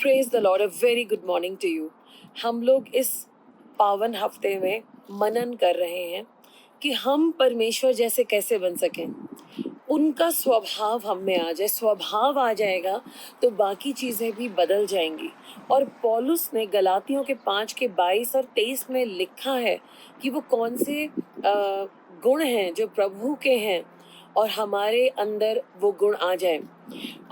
Praise the lord, a very good morning to you. हम लोग इस पावन हफ्ते में मनन कर रहे हैं कि हम परमेश्वर जैसे कैसे बन सकें, उनका स्वभाव हम में आ जाए। स्वभाव आ जाएगा तो बाकी चीज़ें भी बदल जाएंगी। और पौलुस ने गलातियों के 5 के 22 और 23 में लिखा है कि वो कौन से गुण हैं जो प्रभु के हैं और हमारे अंदर वो गुण आ जाए।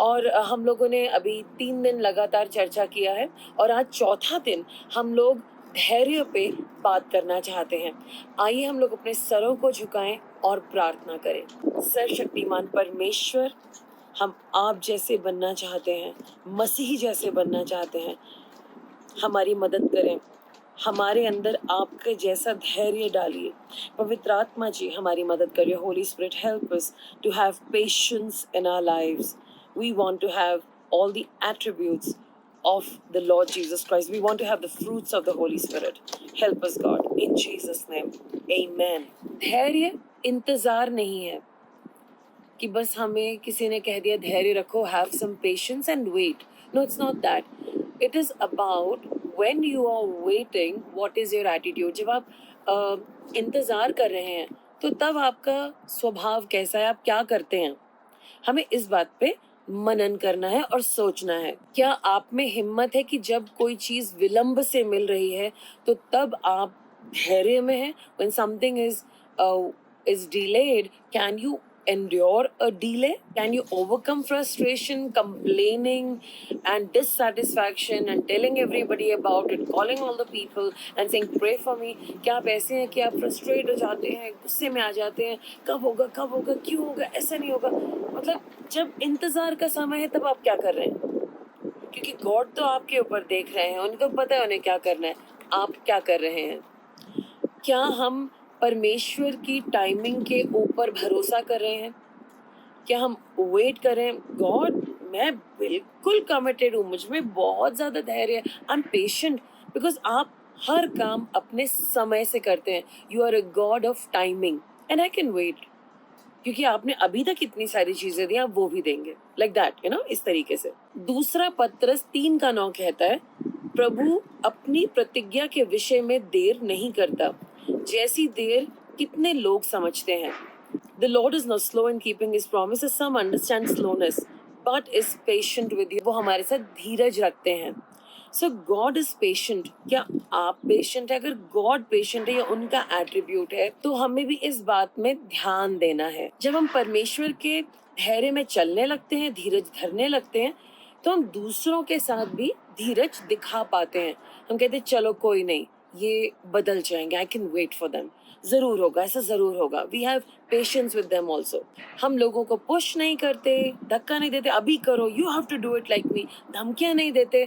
और हम लोगों ने अभी 3 दिन लगातार चर्चा किया है और आज चौथा दिन हम लोग धैर्य पे बात करना चाहते हैं। आइए हम लोग अपने सरों को झुकाएं और प्रार्थना करें। सर्वशक्तिमान परमेश्वर, हम आप जैसे बनना चाहते हैं, मसीह जैसे बनना चाहते हैं। हमारी मदद करें, हमारे अंदर आपके जैसा धैर्य डालिए। पवित्र आत्मा जी हमारी मदद करिए। Holy spirit, help us to have patience in our lives. We want to have all the attributes of the Lord Jesus Christ. We want to have the fruits of the Holy Spirit. Help us, God, in Jesus' name. Amen. धैर्य इंतजार नहीं है कि बस हमें किसी ने कह दिया धैर्य रखो, have some patience and wait. No, it's not that. It is about when you are waiting, what is your attitude. जब आप इंतजार कर रहे हैं तो तब आपका स्वभाव कैसा है, आप क्या करते हैं। हमें इस बात पे मनन करना है और सोचना है। क्या आप में हिम्मत है कि जब कोई चीज विलंब से मिल रही है तो तब आप धैर्य में हैं? When something is delayed, can you endure a delay? Can you overcome frustration, complaining and dissatisfaction and telling everybody about it, calling all the people and saying pray for me? क्या आप ऐसे हैं कि आप फ्रस्ट्रेट हो जाते हैं, गुस्से में आ जाते हैं, कब होगा, क्यों होगा, ऐसा नहीं होगा। मतलब जब इंतजार का समय है तब आप क्या कर रहे हैं? क्योंकि गॉड तो आपके ऊपर देख रहे हैं, उनको पता है उन्हें क्या करना है। आप क्या कर रहे हैं? क्या हम परमेश्वर की टाइमिंग के ऊपर भरोसा कर रहे हैं? क्या हम वेट करें? गॉड, मैं बिल्कुल कमिटेड हूँ, मुझ में बहुत ज्यादा धैर्य है, आई एम पेशेंट। बिकॉज आप हर काम अपने समय से करते हैं। You are a God of timing and I can wait, क्योंकि आपने अभी तक इतनी सारी चीजें दी, आप वो भी देंगे। लाइक दैट, इस तरीके से। दूसरा पत्रस 3:9 कहता है, प्रभु अपनी प्रतिज्ञा के विषय में देर नहीं करता, जैसी देर कितने लोग समझते हैं। The Lord is not slow in keeping his promises. Some understand slowness, but is patient with you. वो हमारे साथ धीरज रखते हैं। So God is patient. क्या आप पेशेंट है? अगर गॉड पेशेंट है या उनका एट्रीब्यूट है तो हमें भी इस बात में ध्यान देना है। जब हम परमेश्वर के धैर्य में चलने लगते हैं, धीरज धरने लगते हैं, तो हम दूसरों के साथ भी धीरज दिखा पाते हैं। हम कहते हैं चलो कोई नहीं, ये बदल जाएंगे, I can wait for them, जरूर होगा, ऐसा जरूर होगा। We have patience with them also. हम लोगों को पुश नहीं करते, धक्का नहीं देते, अभी करो, you have to do it like me, धमकियां नहीं देते,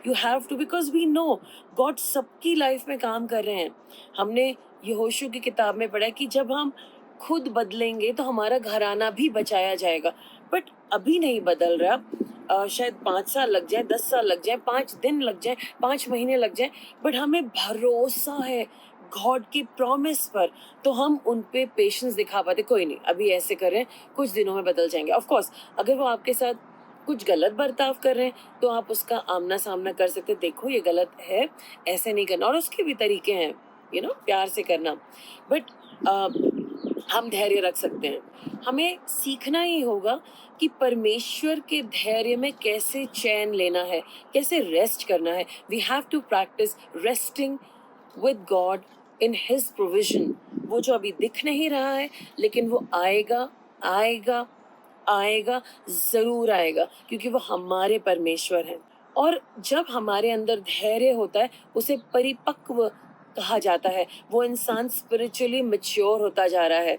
you have to, because we know God सबकी लाइफ में काम कर रहे हैं। हमने यहोशू की किताब में पढ़ा कि जब हम खुद बदलेंगे तो हमारा घराना भी बचाया जाएगा। बट अभी नहीं बदल रहा। शायद 5 साल लग जाए, 10 साल लग जाए, 5 दिन लग जाए, 5 महीने लग जाए, बट हमें भरोसा है गॉड की प्रॉमिस पर, तो हम उन पे पेशेंस दिखा पाते। कोई नहीं, अभी ऐसे करें, कुछ दिनों में बदल जाएंगे। ऑफ कोर्स अगर वो आपके साथ कुछ गलत बर्ताव कर रहे हैं तो आप उसका आमना सामना कर सकते, देखो ये गलत है, ऐसे नहीं करना, और उसके भी तरीके हैं, प्यार से करना। बट हम धैर्य रख सकते हैं। हमें सीखना ही होगा कि परमेश्वर के धैर्य में कैसे चैन लेना है, कैसे रेस्ट करना है। We have to practice resting with God in his provision. वो जो अभी दिख नहीं रहा है, लेकिन वो आएगा, आएगा, आएगा, जरूर आएगा, क्योंकि वो हमारे परमेश्वर हैं। और जब हमारे अंदर धैर्य होता है, उसे परिपक्व कहा जाता है। वो इंसान स्पिरिचुअली मैच्योर होता जा रहा है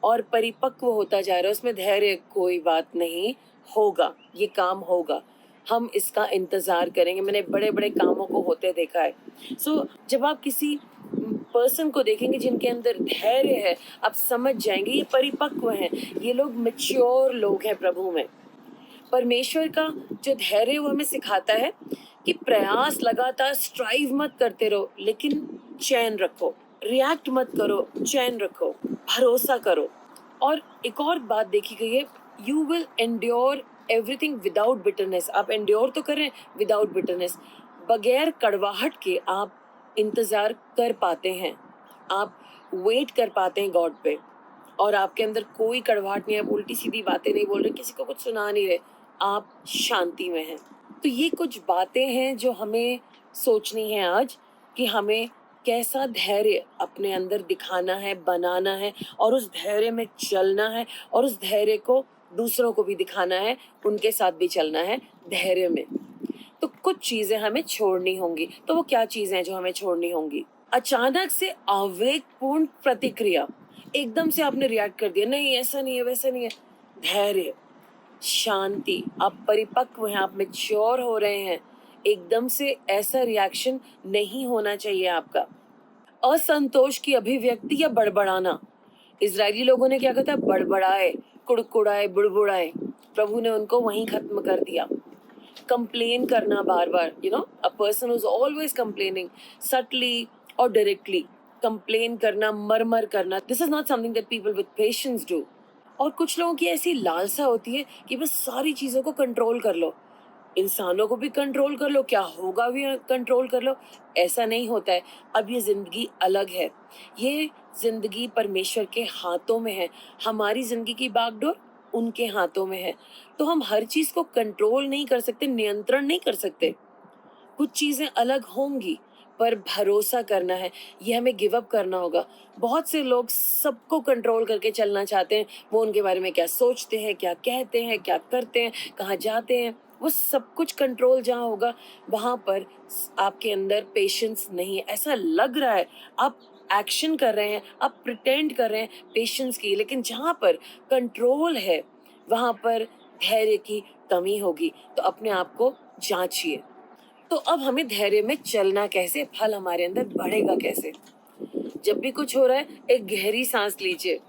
और परिपक्व होता जा रहा है। उसमें धैर्य, कोई बात नहीं, होगा, ये काम होगा, हम इसका इंतजार करेंगे। मैंने बड़े बड़े कामों को होते देखा है। सो जब आप किसी पर्सन को देखेंगे जिनके अंदर धैर्य है, आप समझ जाएंगे ये परिपक्व हैं, ये लोग मैच्योर लोग हैं प्रभु में। परमेश्वर का जो धैर्य वो हमें सिखाता है कि प्रयास लगातार, स्ट्राइव मत करते रहो, लेकिन चैन रखो, रिएक्ट मत करो, चैन रखो, भरोसा करो। और एक और बात देखी गई है, you will endure everything without bitterness, आप एंड्योर तो करें विदाउट बिटरनेस, बगैर कड़वाहट के आप इंतज़ार कर पाते हैं, आप वेट कर पाते हैं गॉड पे, और आपके अंदर कोई कड़वाहट नहीं है, आप उल्टी सीधी बातें नहीं बोल रहे, किसी को कुछ सुना नहीं रहे, आप शांति में हैं। तो ये कुछ बातें हैं जो हमें सोचनी है आज, कि हमें कैसा धैर्य अपने अंदर दिखाना है, बनाना है, और उस धैर्य में चलना है, और उस धैर्य को दूसरों को भी दिखाना है, उनके साथ भी चलना है धैर्य में। तो कुछ चीज़ें हमें छोड़नी होंगी। तो वो क्या चीज़ें हैं जो हमें छोड़नी होंगी? अचानक से आवेगपूर्ण प्रतिक्रिया, एकदम से आपने रिएक्ट कर दिया, नहीं ऐसा नहीं है, वैसा नहीं है। धैर्य, शांति, आप परिपक्व हैं, आप मैच्योर हो रहे हैं, एकदम से ऐसा रिएक्शन नहीं होना चाहिए आपका। असंतोष की अभिव्यक्ति या बड़बड़ाना, इजरायली लोगों ने क्या कहा था? बड़बड़ाए, कुड़कुड़ाए, बुड़बुड़ाए, प्रभु ने उनको वहीं खत्म कर दिया। कंप्लेन करना बार बार, a person who is always complaining, subtly और डायरेक्टली कंप्लेन करना, मरमर करना, this is not something that people with patience do. और कुछ लोगों की ऐसी लालसा होती है कि बस सारी चीज़ों को कंट्रोल कर लो, इंसानों को भी कंट्रोल कर लो, क्या होगा भी कंट्रोल कर लो। ऐसा नहीं होता है। अब ये ज़िंदगी अलग है, ये ज़िंदगी परमेश्वर के हाथों में है, हमारी ज़िंदगी की बागडोर उनके हाथों में है। तो हम हर चीज़ को कंट्रोल नहीं कर सकते, नियंत्रण नहीं कर सकते। कुछ चीज़ें अलग होंगी, पर भरोसा करना है, ये हमें गिव अप करना होगा। बहुत से लोग सबको कंट्रोल करके चलना चाहते हैं, वो उनके बारे में क्या सोचते हैं, क्या कहते हैं, क्या करते हैं, कहाँ जाते हैं, वो सब कुछ कंट्रोल जहाँ होगा वहाँ पर आपके अंदर पेशेंस नहीं है। ऐसा लग रहा है आप एक्शन कर रहे हैं, आप प्रिटेंड कर रहे हैं पेशेंस की, लेकिन जहाँ पर कंट्रोल है वहाँ पर धैर्य की कमी होगी। तो अपने आप को जांचिए। तो अब हमें धैर्य में चलना कैसे, फल हमारे अंदर बढ़ेगा कैसे? जब भी कुछ हो रहा है, एक गहरी सांस लीजिए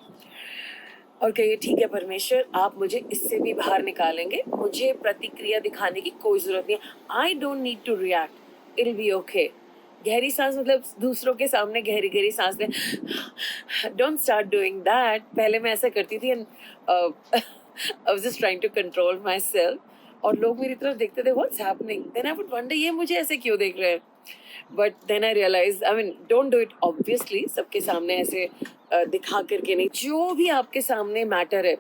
और कहिए, ठीक है परमेश्वर, आप मुझे इससे भी बाहर निकालेंगे, मुझे प्रतिक्रिया दिखाने की कोई जरूरत नहीं है। I don't need to react, it will be okay. गहरी सांस मतलब दूसरों के सामने गहरी गहरी सांस लें। Don't start doing that. पहले मैं ऐसा करती थी, and I was just trying to control myself, और लोग मेरी तरफ देखते थे, what's happening, then I would wonder ये मुझे ऐसे क्यों देख रहे हैं। But then I realize, I mean don't do it obviously, सबके सामने ऐसे दिखा करके नहीं। जो भी आपके सामने मैटर है,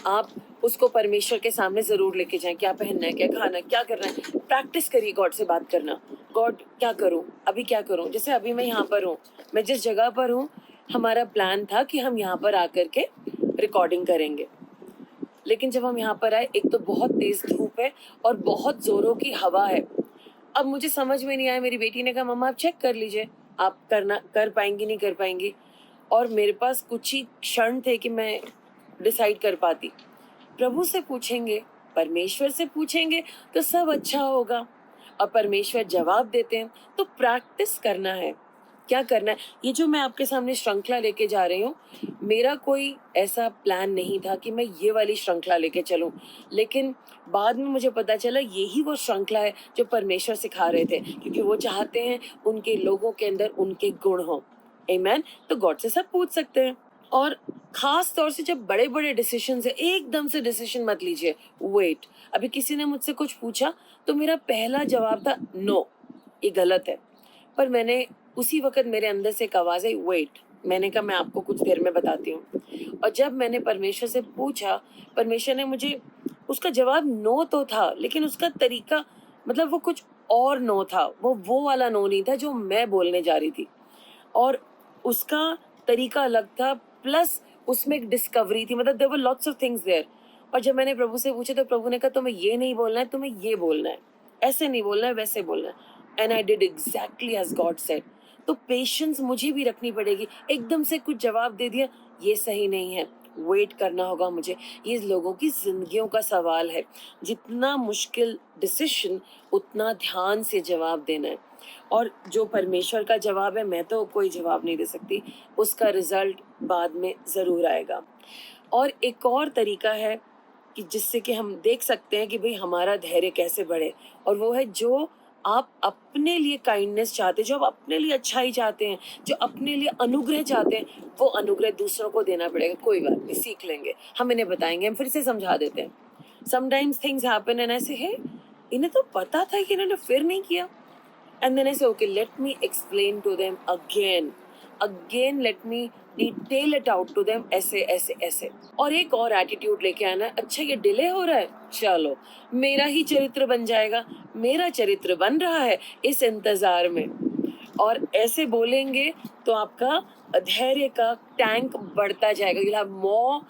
आप उसको परमेश्वर के सामने ज़रूर लेके जाएं। क्या पहनना है, क्या खाना है, क्या करना है, प्रैक्टिस करिए गॉड से बात करना। गॉड क्या करूं, अभी क्या करूं? जैसे अभी मैं यहाँ पर हूँ, मैं जिस जगह पर हूँ, हमारा प्लान था कि हम यहाँ पर आकर के रिकॉर्डिंग करेंगे, लेकिन जब हम यहाँ पर आए, एक तो बहुत तेज़ धूप है और बहुत ज़ोरों की हवा है। अब मुझे समझ में नहीं आया, मेरी बेटी ने कहा मम्मा आप चेक कर लीजिए, आप कर पाएंगी नहीं कर पाएंगी। और मेरे पास कुछ ही क्षण थे कि मैं डिसाइड कर पाती। प्रभु से पूछेंगे, परमेश्वर से पूछेंगे तो सब अच्छा होगा, और परमेश्वर जवाब देते हैं। तो प्रैक्टिस करना है, क्या करना है। ये जो मैं आपके सामने श्रृंखला लेके जा रही हूँ, मेरा कोई ऐसा प्लान नहीं था कि मैं ये वाली श्रृंखला लेके चलूँ, लेकिन बाद में मुझे पता चला यही वो श्रृंखला है जो परमेश्वर सिखा रहे थे, क्योंकि वो चाहते हैं उनके लोगों के अंदर उनके गुण हों। आमीन। तो गॉड से सब पूछ सकते हैं, और खास तौर से जब बड़े बड़े डिसीजन है, एकदम से डिसीजन मत लीजिए, वेट। अभी किसी ने मुझसे कुछ पूछा तो मेरा पहला जवाब था नो, ये गलत है। पर मैंने उसी वक्त मेरे अंदर से एक आवाज़ आई, वेट। मैंने कहा मैं आपको कुछ देर में बताती हूँ। और जब मैंने परमेश्वर से पूछा, परमेश्वर ने मुझे, उसका जवाब नो तो था, लेकिन उसका तरीका, मतलब वो कुछ और नो था, वो वाला नो नहीं था जो मैं बोलने जा रही थी, और उसका तरीका अलग था, प्लस उसमें एक डिस्कवरी थी, मतलब there were lots of things there. और जब मैंने प्रभु से पूछा तो प्रभु ने कहा तुम्हें ये नहीं बोलना है, तुम्हें ये बोलना है, ऐसे नहीं बोलना है, वैसे बोलना है। And I did exactly as God said. तो पेशेंस मुझे भी रखनी पड़ेगी। एकदम से कुछ जवाब दे दिया, ये सही नहीं है, वेट करना होगा मुझे। ये लोगों की जिंदगियों का सवाल है, जितना मुश्किल डिसीजन उतना ध्यान से जवाब देना है। और जो परमेश्वर का जवाब है, मैं तो कोई जवाब नहीं दे सकती, उसका रिजल्ट बाद में ज़रूर आएगा। और एक और तरीका है कि जिससे कि हम देख सकते हैं कि भाई हमारा धैर्य कैसे बढ़े, और वो है जो आप अपने लिए काइंडनेस चाहते हैं, जो आप अपने लिए अच्छाई चाहते हैं, जो अपने लिए अनुग्रह चाहते हैं, वो अनुग्रह दूसरों को देना पड़ेगा। कोई बात नहीं, सीख लेंगे, हम इन्हें बताएंगे, हम फिर से समझा देते हैं। Sometimes things happen and I say, hey, इन्हें तो पता था कि इन्होंने फिर नहीं किया. And then I say, okay, let me explain to them again. Again, let me detail it out to them ऐसे ऐसे ऐसे. और एक और एटीट्यूड लेके आना, अच्छा ये डिले हो रहा है, चलो मेरा ही चरित्र बन जाएगा, मेरा चरित्र बन रहा है इस इंतजार में. और ऐसे बोलेंगे तो आपका धैर्य का टैंक बढ़ता जाएगा. You'll have more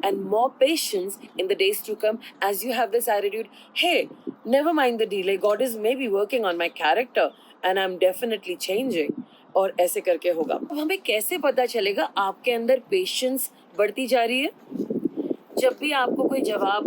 and more patience in the days to come as you have this attitude. Hey, never mind the delay. God is maybe working on my character and I'm definitely changing. और ऐसे करके होगा. अब हमें कैसे पता चलेगा आपके अंदर पेशेंस बढ़ती जा रही है? जब भी आपको कोई जवाब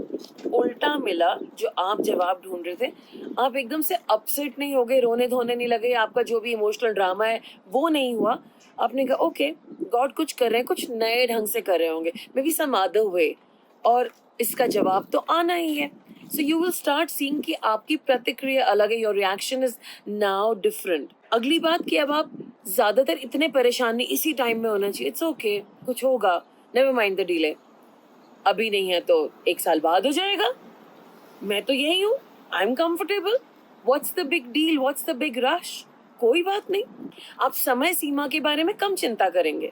उल्टा मिला जो आप जवाब ढूंढ रहे थे, आप एकदम से अपसेट नहीं हो गए, रोने धोने नहीं लगे, आपका जो भी इमोशनल ड्रामा है वो नहीं हुआ. आपने कहा ओके, गॉड कुछ कर रहे हैं, कुछ नए ढंग से कर रहे होंगे, may be some other way, और इसका जवाब तो आना ही है. So you will start seeing कि आपकी प्रतिक्रिया अलग है. Your reaction is now different. अगली बात कि अब आप ज्यादातर इतने परेशान नहीं, इसी टाइम में होना चाहिए. इट्स ओके, कुछ होगा, नेवर माइंड द डिले. अभी नहीं है तो 1 साल बाद हो जाएगा. मैं तो यही हूँ, I am comfortable. What's the big deal, what's the big rush? कोई बात नहीं. आप समय सीमा के बारे में कम चिंता करेंगे.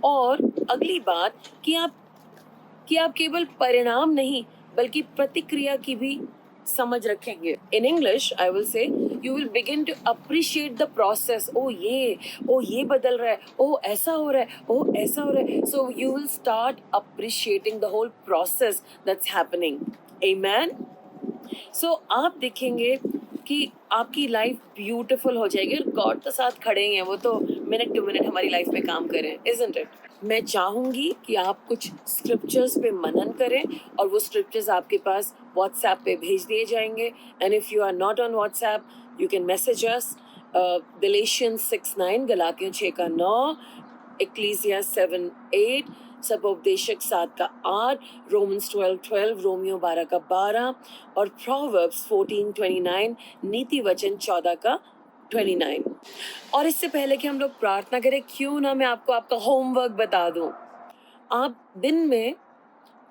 और अगली बात कि आप केवल परिणाम नहीं बल्कि प्रतिक्रिया की भी समझ रखेंगे. In English I will say you will begin to appreciate the process. ओ ये बदल रहा है, ओ ऐसा हो रहा है, ओ ऐसा हो रहा है. So you will start appreciating the whole process that's happening. Amen. So आप देखेंगे कि आपकी लाइफ ब्यूटीफुल हो जाएगी. और गॉड तो साथ खड़े ही हैं, वो तो मिनट टू मिनट हमारी लाइफ में काम कर रहे हैं, इजंट इट? मैं चाहूंगी कि आप कुछ स्क्रिप्चर्स पे मनन करें और वो स्क्रिप्चर्स आपके पास व्हाट्सएप पे भेज दिए जाएंगे. And if you are not on WhatsApp, you can message us. Galatians 6:9, गलातियों 6:9, एक्लीसिया 7:8, सबोपदेशक 7:8, रोमन्स 12:12, रोमियो 12:12 और प्रोवर्ब्स 14:29, नीति वचन 14:29. और इससे पहले कि हम लोग प्रार्थना करें, क्यों ना मैं आपको आपका होमवर्क बता दूं. आप दिन में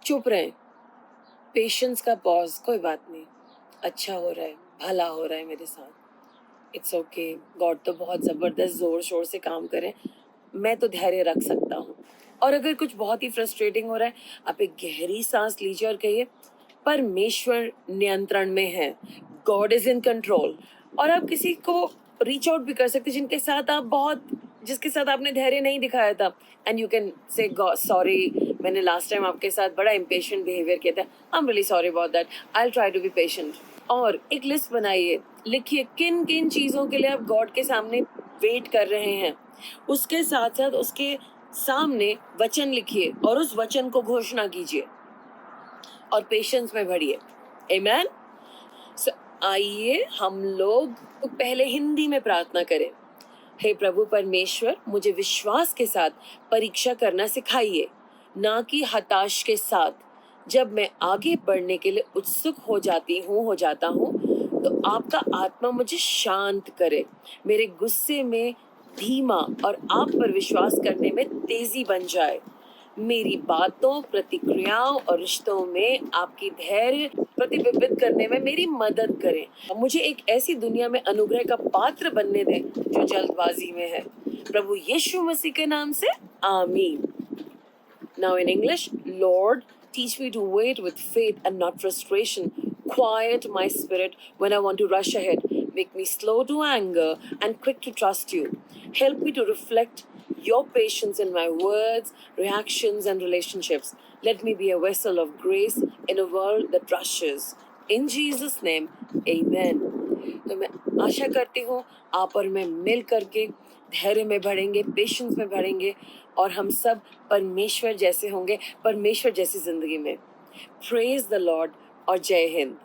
चुप रहें, पेशेंस का पॉज, कोई बात नहीं, अच्छा हो रहा है, भला हो रहा है मेरे साथ, इट्स ओके. गॉड तो बहुत ज़बरदस्त ज़ोर शोर से काम करें, मैं तो धैर्य रख सकता हूँ. और अगर कुछ बहुत ही फ्रस्ट्रेटिंग हो रहा है, आप एक गहरी सांस लीजिए और कहिए परमेश्वर नियंत्रण में है, गॉड इज इन कंट्रोल. और आप किसी को रीच आउट भी कर सकते हैं जिसके साथ आपने धैर्य नहीं दिखाया था. And you can say sorry, मैंने लास्ट टाइम आपके साथ बड़ा इम्पेशेंट बिहेवियर किया था, I am really sorry about that, I will try to be patient. और एक लिस्ट बनाइए, लिखिए किन किन चीज़ों के लिए आप गॉड के सामने वेट कर रहे हैं. उसके साथ साथ उसके सामने वचन लिखिए और उस वचन को घोषणा कीजिए और पेशेंस में बढ़िए. आमेन. सो आइए हम लोग तो पहले हिंदी में प्रार्थना करें. हे प्रभु परमेश्वर, मुझे विश्वास के साथ परीक्षा करना सिखाइए, ना कि हताश के साथ. जब मैं आगे बढ़ने के लिए उत्सुक हो जाता हूँ तो आपका आत्मा मुझे शांत करे. मेरे गुस्से में धीमा और आप पर विश्वास करने में तेजी बन जाए. मेरी बातों, प्रतिक्रियाओं और रिश्तों में आपकी धैर्य प्रतिबिंबित करने में मेरी मदद करें. मुझे एक ऐसी दुनिया में अनुग्रह का पात्र बनने दें जो जल्दबाजी में है. प्रभु यीशु मसीह के नाम से आमीन. Now in English, Lord, teach me to wait with faith and not frustration. Quiet my spirit when I want to rush ahead. Make me slow to anger and quick to trust you. Help me to reflect your patience in my words, reactions, and relationships. Let me be a vessel of grace in a world that rushes. In Jesus' name, Amen. तो मैं आशा करती हूँ आप और मैं मिल करके धैर्य में बढ़ेंगे, पेशेंस में बढ़ेंगे और हम सब परमेश्वर जैसे होंगे, परमेश्वर जैसी जिंदगी में. प्रेज द लॉर्ड और जय हिंद.